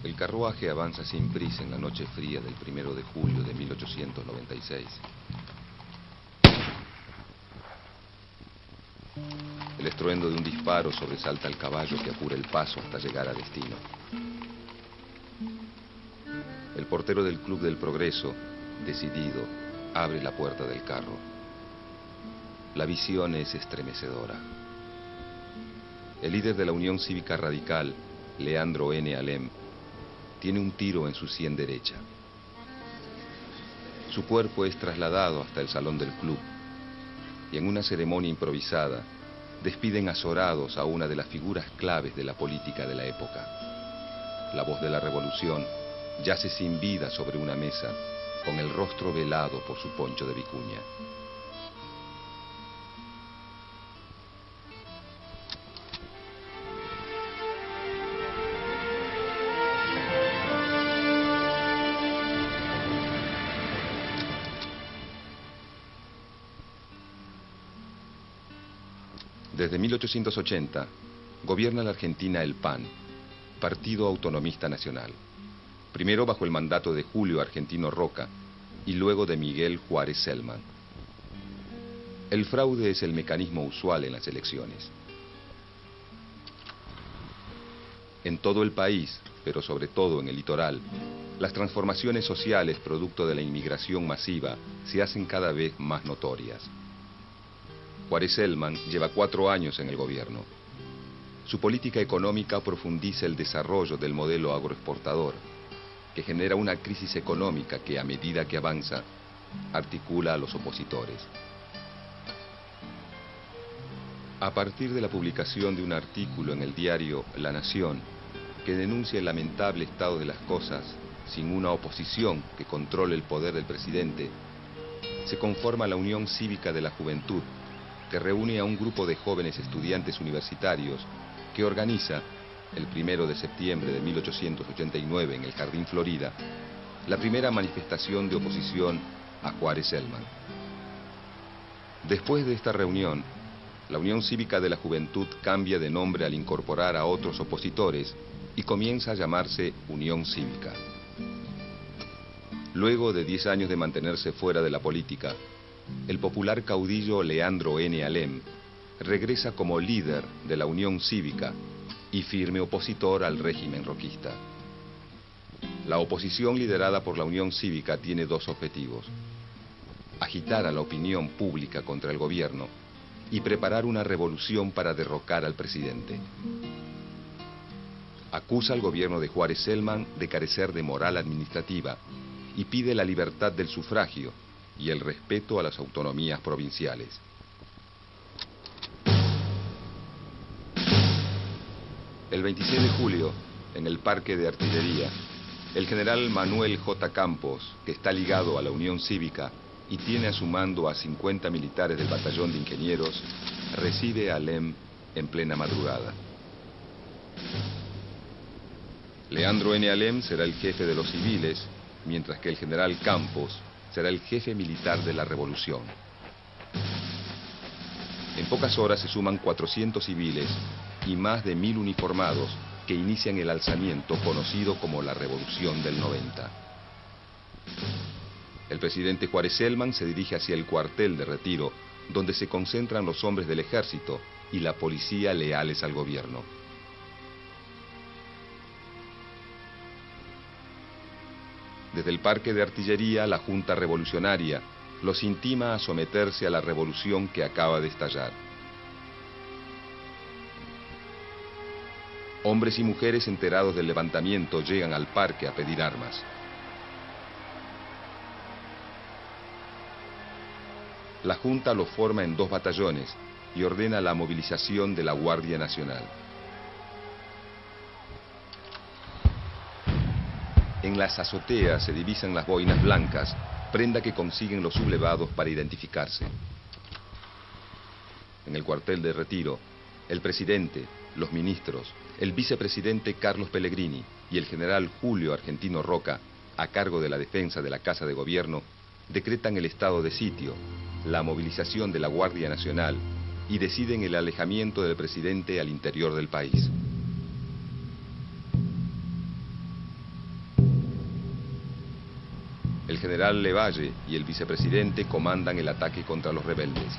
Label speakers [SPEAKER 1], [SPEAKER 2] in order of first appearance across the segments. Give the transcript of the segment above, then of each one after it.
[SPEAKER 1] El carruaje avanza sin prisa en la noche fría del 1 de julio de 1896. El estruendo de un disparo sobresalta al caballo que apura el paso hasta llegar a destino. El portero del Club del Progreso, decidido, abre la puerta del carro. La visión es estremecedora. El líder de la Unión Cívica Radical, Leandro N. Alem, tiene un tiro en su sien derecha. Su cuerpo es trasladado hasta el salón del club y en una ceremonia improvisada despiden azorados a una de las figuras claves de la política de la época. La voz de la revolución yace sin vida sobre una mesa, con el rostro velado por su poncho de vicuña. Desde 1880, gobierna la Argentina el PAN, Partido Autonomista Nacional. Primero bajo el mandato de Julio Argentino Roca y luego de Miguel Juárez Celman. El fraude es el mecanismo usual en las elecciones. En todo el país, pero sobre todo en el litoral, las transformaciones sociales producto de la inmigración masiva se hacen cada vez más notorias. Juárez Celman lleva 4 años en el gobierno. Su política económica profundiza el desarrollo del modelo agroexportador, que genera una crisis económica que, a medida que avanza, articula a los opositores. A partir de la publicación de un artículo en el diario La Nación, que denuncia el lamentable estado de las cosas sin una oposición que controle el poder del presidente, se conforma la Unión Cívica de la Juventud, que reúne a un grupo de jóvenes estudiantes universitarios que organiza, el 1 de septiembre de 1889 en el Jardín Florida, la primera manifestación de oposición a Juárez Celman. Después de esta reunión, la Unión Cívica de la Juventud cambia de nombre al incorporar a otros opositores y comienza a llamarse Unión Cívica. Luego de 10 años de mantenerse fuera de la política, el popular caudillo Leandro N. Alem regresa como líder de la Unión Cívica y firme opositor al régimen roquista. La oposición liderada por la Unión Cívica tiene 2 objetivos: agitar a la opinión pública contra el gobierno y preparar una revolución para derrocar al presidente. Acusa al gobierno de Juárez Celman de carecer de moral administrativa y pide la libertad del sufragio y el respeto a las autonomías provinciales. El 26 de julio, en el Parque de Artillería, el general Manuel J. Campos, que está ligado a la Unión Cívica y tiene a su mando a 50 militares del Batallón de Ingenieros, recibe a Alem en plena madrugada. Leandro N. Alem será el jefe de los civiles, mientras que el general Campos será el jefe militar de la revolución. En pocas horas se suman 400 civiles y más de 1000 uniformados que inician el alzamiento conocido como la Revolución del 90. El presidente Juárez Celman se dirige hacia el cuartel de retiro, donde se concentran los hombres del ejército y la policía leales al gobierno. Desde el Parque de Artillería, la Junta Revolucionaria los intima a someterse a la revolución que acaba de estallar. Hombres y mujeres enterados del levantamiento llegan al parque a pedir armas. La Junta los forma en 2 batallones y ordena la movilización de la Guardia Nacional. En las azoteas se divisan las boinas blancas, prenda que consiguen los sublevados para identificarse. En el cuartel de retiro, el presidente, los ministros, el vicepresidente Carlos Pellegrini y el general Julio Argentino Roca, a cargo de la defensa de la Casa de Gobierno, decretan el estado de sitio, la movilización de la Guardia Nacional y deciden el alejamiento del presidente al interior del país. El general Levalle y el vicepresidente comandan el ataque contra los rebeldes.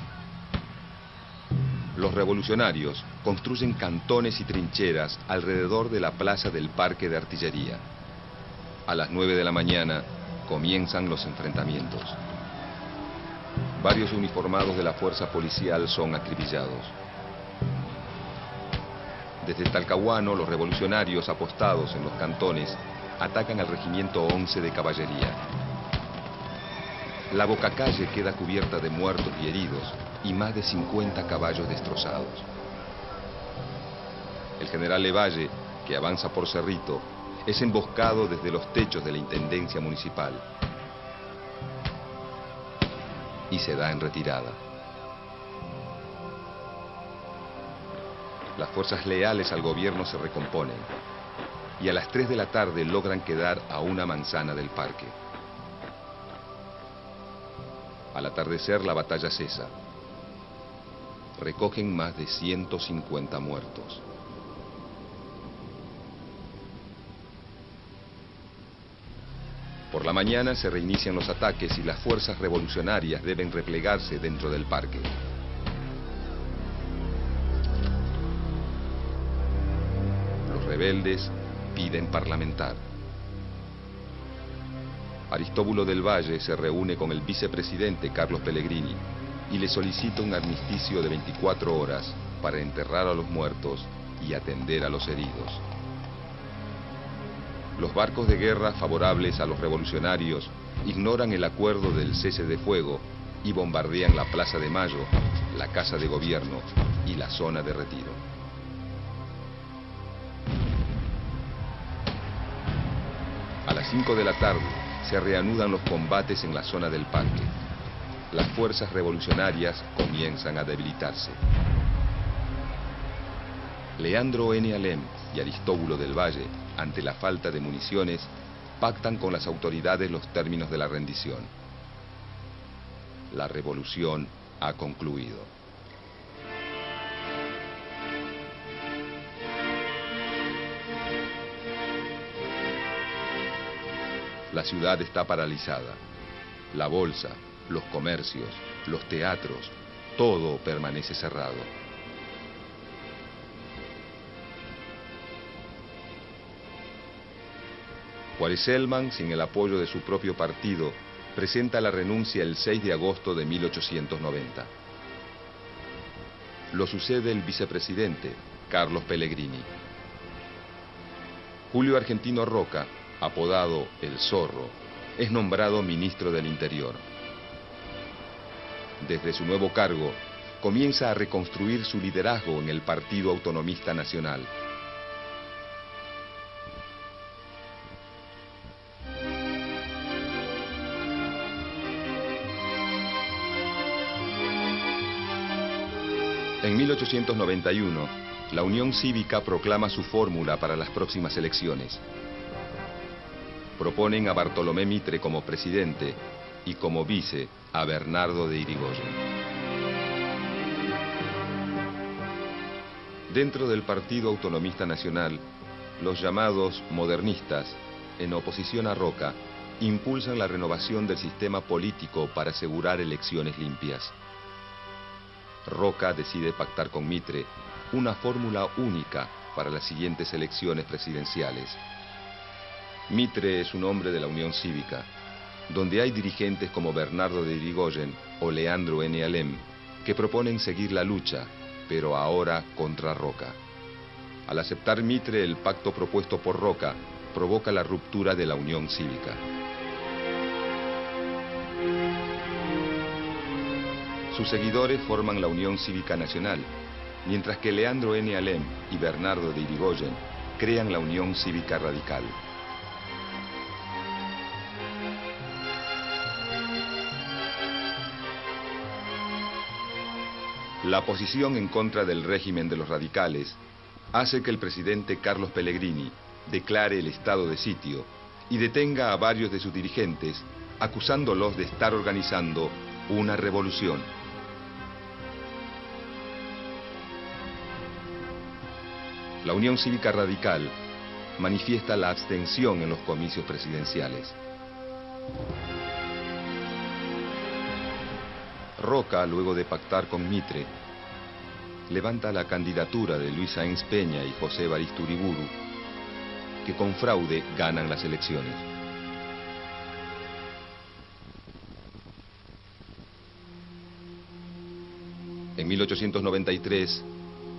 [SPEAKER 1] Los revolucionarios construyen cantones y trincheras alrededor de la plaza del Parque de Artillería. A las 9 de la mañana comienzan los enfrentamientos. Varios uniformados de la fuerza policial son acribillados. Desde Talcahuano, los revolucionarios apostados en los cantones atacan al regimiento 11 de caballería. La bocacalle queda cubierta de muertos y heridos y más de 50 caballos destrozados. El general Levalle, que avanza por Cerrito, es emboscado desde los techos de la Intendencia Municipal y se da en retirada. Las fuerzas leales al gobierno se recomponen y a las 3 de la tarde logran quedar a una manzana del parque. Al atardecer la batalla cesa. Recogen más de 150 muertos. Por la mañana se reinician los ataques y las fuerzas revolucionarias deben replegarse dentro del parque. Los rebeldes piden parlamentar. Aristóbulo del Valle se reúne con el vicepresidente Carlos Pellegrini y le solicita un armisticio de 24 horas para enterrar a los muertos y atender a los heridos. Los barcos de guerra favorables a los revolucionarios ignoran el acuerdo del cese de fuego y bombardean la Plaza de Mayo, la Casa de Gobierno y la zona de retiro. A las 5 de la tarde se reanudan los combates en la zona del parque. Las fuerzas revolucionarias comienzan a debilitarse. Leandro N. Alem y Aristóbulo del Valle, ante la falta de municiones, pactan con las autoridades los términos de la rendición. La revolución ha concluido. La ciudad está paralizada. La bolsa, los comercios, los teatros, todo permanece cerrado. Juárez Celman, sin el apoyo de su propio partido, presenta la renuncia el 6 de agosto de 1890. Lo sucede el vicepresidente, Carlos Pellegrini. Julio Argentino Roca, apodado El Zorro, es nombrado ministro del Interior. Desde su nuevo cargo, comienza a reconstruir su liderazgo en el Partido Autonomista Nacional. En 1891, la Unión Cívica proclama su fórmula para las próximas elecciones. Proponen a Bartolomé Mitre como presidente y como vice a Bernardo de Irigoyen. Dentro del Partido Autonomista Nacional, los llamados modernistas, en oposición a Roca, impulsan la renovación del sistema político para asegurar elecciones limpias. Roca decide pactar con Mitre una fórmula única para las siguientes elecciones presidenciales. Mitre es un hombre de la Unión Cívica, donde hay dirigentes como Bernardo de Irigoyen o Leandro N. Alem, que proponen seguir la lucha, pero ahora contra Roca. Al aceptar Mitre el pacto propuesto por Roca, provoca la ruptura de la Unión Cívica. Sus seguidores forman la Unión Cívica Nacional, mientras que Leandro N. Alem y Bernardo de Irigoyen crean la Unión Cívica Radical. La posición en contra del régimen de los radicales hace que el presidente Carlos Pellegrini declare el estado de sitio y detenga a varios de sus dirigentes, acusándolos de estar organizando una revolución. La Unión Cívica Radical manifiesta la abstención en los comicios presidenciales. Roca, luego de pactar con Mitre, levanta la candidatura de Luis Sáenz Peña y José Evaristo Uriburu, que con fraude ganan las elecciones. En 1893,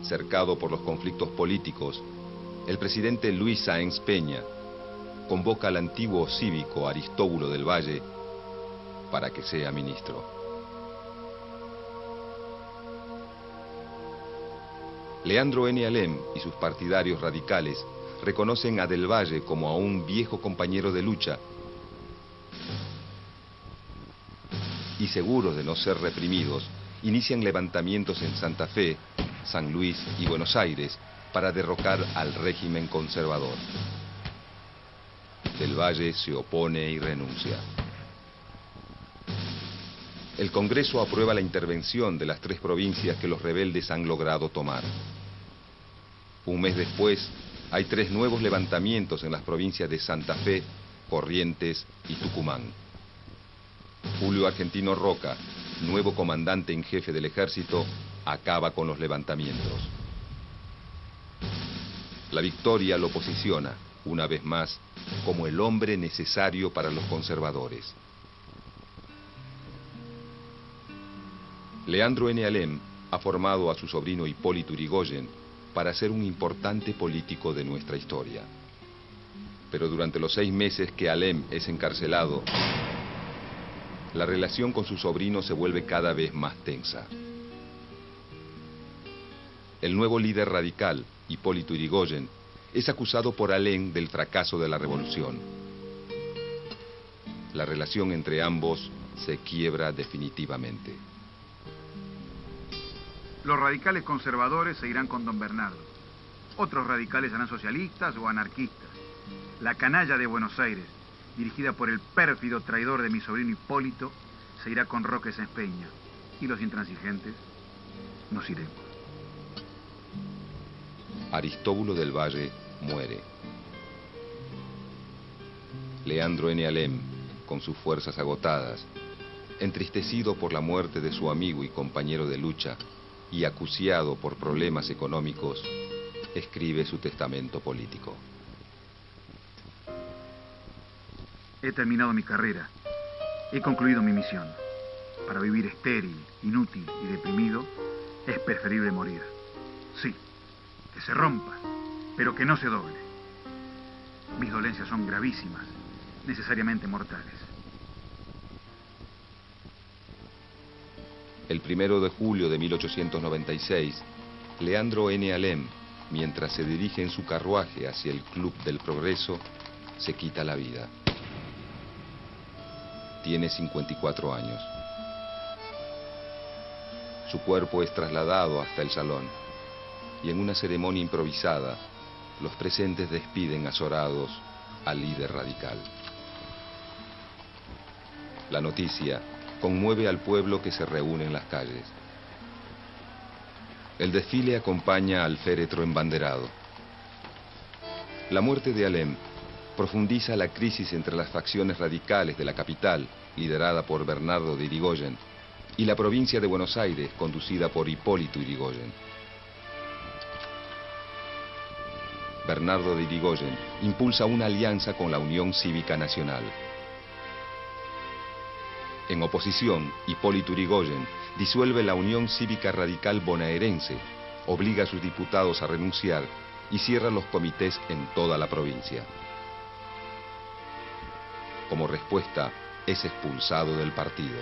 [SPEAKER 1] cercado por los conflictos políticos, el presidente Luis Sáenz Peña convoca al antiguo cívico Aristóbulo del Valle para que sea ministro. Leandro N. Alem y sus partidarios radicales reconocen a Del Valle como a un viejo compañero de lucha y, seguros de no ser reprimidos, inician levantamientos en Santa Fe, San Luis y Buenos Aires para derrocar al régimen conservador. Del Valle se opone y renuncia. El Congreso aprueba la intervención de las 3 provincias que los rebeldes han logrado tomar. Un mes después, hay 3 nuevos levantamientos en las provincias de Santa Fe, Corrientes y Tucumán. Julio Argentino Roca, nuevo comandante en jefe del ejército, acaba con los levantamientos. La victoria lo posiciona, una vez más, como el hombre necesario para los conservadores. Leandro N. Alem ha formado a su sobrino Hipólito Yrigoyen para ser un importante político de nuestra historia. Pero durante los 6 meses que Alem es encarcelado, la relación con su sobrino se vuelve cada vez más tensa. El nuevo líder radical, Hipólito Yrigoyen, es acusado por Alem del fracaso de la revolución. La relación entre ambos se quiebra definitivamente.
[SPEAKER 2] Los radicales conservadores se irán con don Bernardo. Otros radicales serán socialistas o anarquistas. La canalla de Buenos Aires, dirigida por el pérfido traidor de mi sobrino Hipólito, se irá con Roque Sáenz Peña. Y los intransigentes nos iremos.
[SPEAKER 1] Aristóbulo del Valle muere. Leandro N. Alem, con sus fuerzas agotadas, entristecido por la muerte de su amigo y compañero de lucha y acuciado por problemas económicos, escribe su testamento político.
[SPEAKER 2] He terminado mi carrera. He concluido mi misión. Para vivir estéril, inútil y deprimido, es preferible morir. Sí, que se rompa, pero que no se doble. Mis dolencias son gravísimas, necesariamente mortales.
[SPEAKER 1] El 1 de julio de 1896, Leandro N. Alem, mientras se dirige en su carruaje hacia el Club del Progreso, se quita la vida. Tiene 54 años. Su cuerpo es trasladado hasta el salón y en una ceremonia improvisada, los presentes despiden azorados al líder radical. La noticia conmueve al pueblo que se reúne en las calles. El desfile acompaña al féretro embanderado. La muerte de Alem profundiza la crisis entre las facciones radicales de la capital, liderada por Bernardo de Yrigoyen, y la provincia de Buenos Aires, conducida por Hipólito Yrigoyen. Bernardo de Yrigoyen impulsa una alianza con la Unión Cívica Nacional. En oposición, Hipólito Yrigoyen disuelve la Unión Cívica Radical Bonaerense, obliga a sus diputados a renunciar y cierra los comités en toda la provincia. Como respuesta, es expulsado del partido.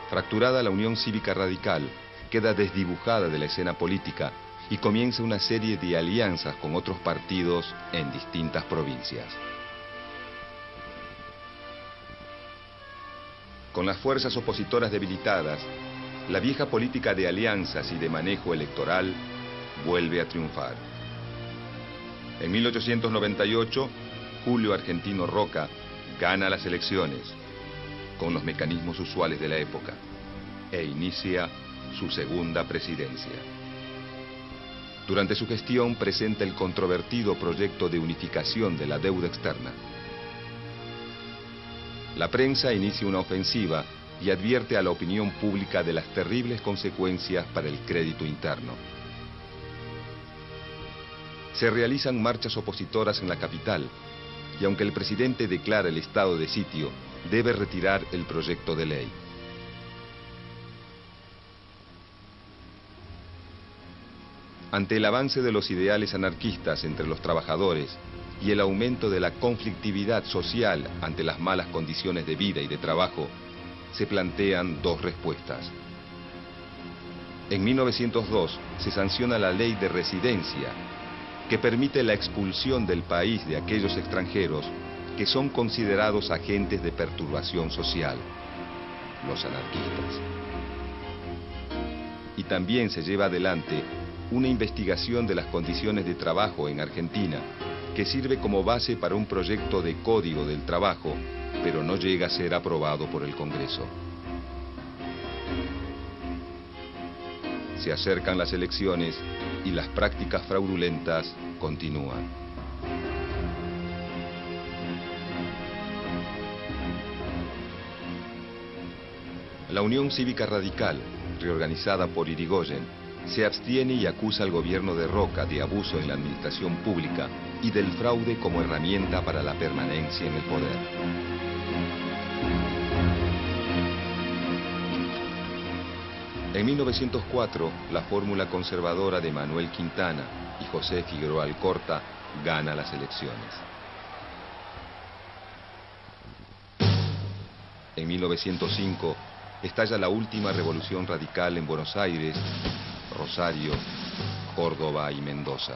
[SPEAKER 1] Fracturada la Unión Cívica Radical, queda desdibujada de la escena política y comienza una serie de alianzas con otros partidos en distintas provincias. Con las fuerzas opositoras debilitadas, la vieja política de alianzas y de manejo electoral vuelve a triunfar. En 1898, Julio Argentino Roca gana las elecciones, con los mecanismos usuales de la época, e inicia su segunda presidencia. Durante su gestión presenta el controvertido proyecto de unificación de la deuda externa. La prensa inicia una ofensiva y advierte a la opinión pública de las terribles consecuencias para el crédito interno. Se realizan marchas opositoras en la capital, y aunque el presidente declara el estado de sitio, debe retirar el proyecto de ley. Ante el avance de los ideales anarquistas entre los trabajadores y el aumento de la conflictividad social ante las malas condiciones de vida y de trabajo, se plantean dos respuestas. En 1902 se sanciona la ley de residencia, que permite la expulsión del país de aquellos extranjeros que son considerados agentes de perturbación social, los anarquistas. Y también se lleva adelante una investigación de las condiciones de trabajo en Argentina, que sirve como base para un proyecto de Código del Trabajo, pero no llega a ser aprobado por el Congreso. Se acercan las elecciones y las prácticas fraudulentas continúan. La Unión Cívica Radical, reorganizada por Irigoyen, se abstiene y acusa al gobierno de Roca de abuso en la administración pública y del fraude como herramienta para la permanencia en el poder. En 1904, la fórmula conservadora de Manuel Quintana y José Figueroa Alcorta gana las elecciones. En 1905, estalla la última revolución radical en Buenos Aires, Rosario, Córdoba y Mendoza.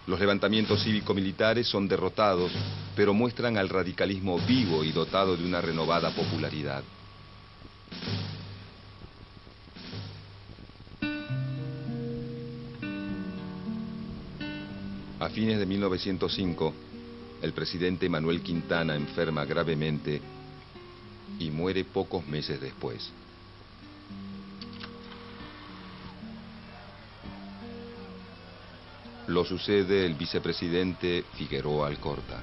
[SPEAKER 1] Los levantamientos cívico-militares son derrotados, pero muestran al radicalismo vivo y dotado de una renovada popularidad. A fines de 1905, el presidente Manuel Quintana enferma gravemente y muere pocos meses después. Lo sucede el vicepresidente Figueroa Alcorta.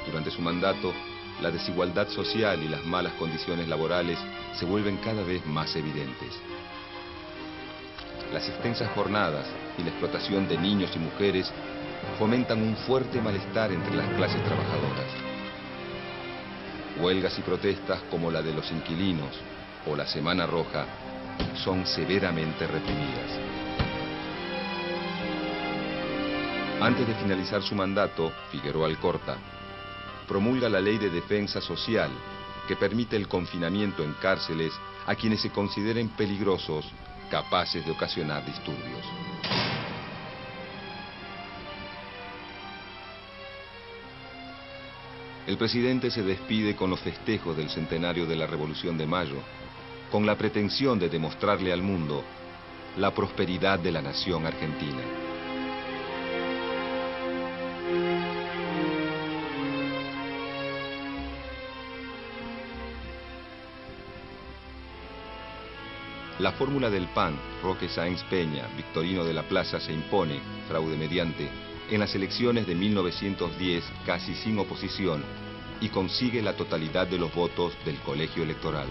[SPEAKER 1] Durante su mandato, la desigualdad social y las malas condiciones laborales se vuelven cada vez más evidentes. Las extensas jornadas y la explotación de niños y mujeres fomentan un fuerte malestar entre las clases trabajadoras. Huelgas y protestas como la de los inquilinos o la Semana Roja son severamente reprimidas. Antes de finalizar su mandato, Figueroa Alcorta promulga la Ley de Defensa Social, que permite el confinamiento en cárceles a quienes se consideren peligrosos, capaces de ocasionar disturbios. El presidente se despide con los festejos del centenario de la Revolución de Mayo, con la pretensión de demostrarle al mundo la prosperidad de la nación argentina. La fórmula del PAN, Roque Sáenz Peña, Victorino de la Plaza, se impone, fraude mediante, en las elecciones de 1910 casi sin oposición y consigue la totalidad de los votos del colegio electoral.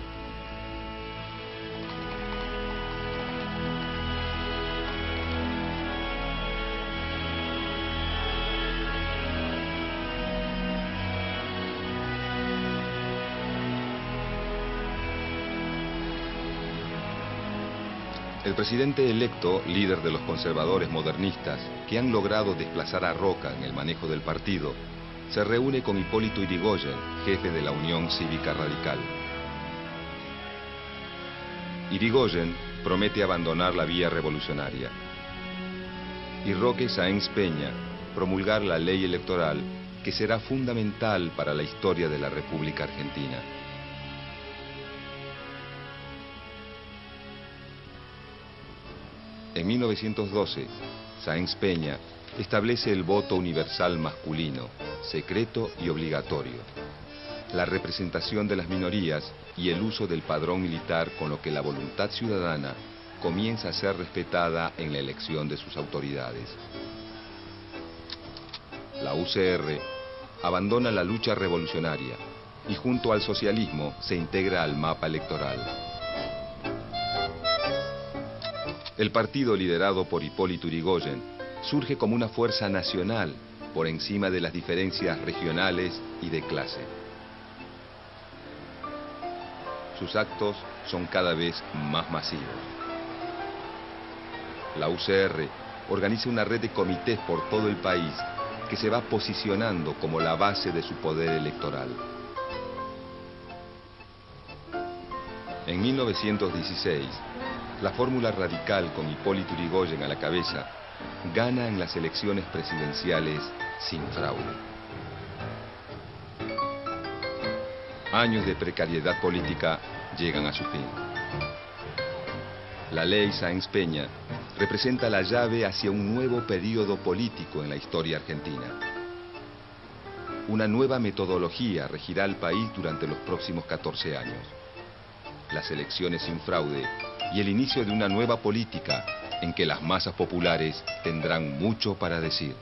[SPEAKER 1] El presidente electo, líder de los conservadores modernistas, que han logrado desplazar a Roca en el manejo del partido, se reúne con Hipólito Yrigoyen, jefe de la Unión Cívica Radical. Yrigoyen promete abandonar la vía revolucionaria y Roque Sáenz Peña promulgar la ley electoral que será fundamental para la historia de la República Argentina. En 1912, Sáenz Peña establece el voto universal masculino, secreto y obligatorio, la representación de las minorías y el uso del padrón militar, con lo que la voluntad ciudadana comienza a ser respetada en la elección de sus autoridades. La UCR abandona la lucha revolucionaria y junto al socialismo se integra al mapa electoral. El partido liderado por Hipólito Yrigoyen surge como una fuerza nacional por encima de las diferencias regionales y de clase. Sus actos son cada vez más masivos. La UCR organiza una red de comités por todo el país que se va posicionando como la base de su poder electoral. En 1916, la fórmula radical con Hipólito Yrigoyen a la cabeza gana en las elecciones presidenciales sin fraude. Años de precariedad política llegan a su fin. La ley Sáenz Peña representa la llave hacia un nuevo período político en la historia argentina. Una nueva metodología regirá al país durante los próximos 14 años. Las elecciones sin fraude y el inicio de una nueva política en que las masas populares tendrán mucho para decir.